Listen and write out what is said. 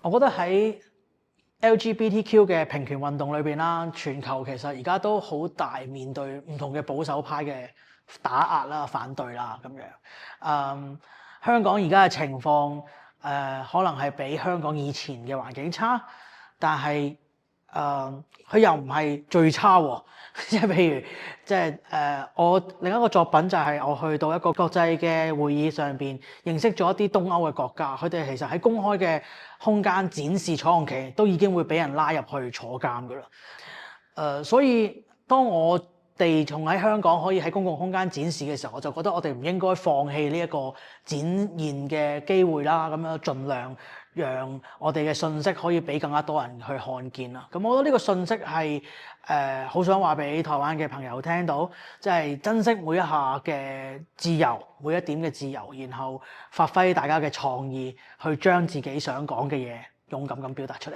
我覺得喺 LGBTQ 嘅平權運動裏邊啦，全球其實而家都好大面對唔同嘅保守派嘅打壓啦、反對啦咁樣。香港而家嘅情況可能係比香港以前嘅環境差，但係佢又唔係最差喎。即係譬如，我另一個作品就係我去到一個國際嘅會議上邊，認識咗一啲東歐嘅國家，佢哋其實喺公開嘅空間展示彩虹旗，都已經會俾人拉入去坐監㗎啦。所以當我哋仲喺香港可以喺公共空間展示嘅時候，我就覺得我哋唔應該放棄呢一個展現嘅機會啦，咁樣盡量讓我哋嘅信息可以俾更加多人去看見啦。咁我覺得呢個信息係好想話俾台灣嘅朋友聽到，即係珍惜每一下嘅自由，每一點嘅自由，然後發揮大家嘅創意，去將自己想講嘅嘢勇敢咁表達出嚟。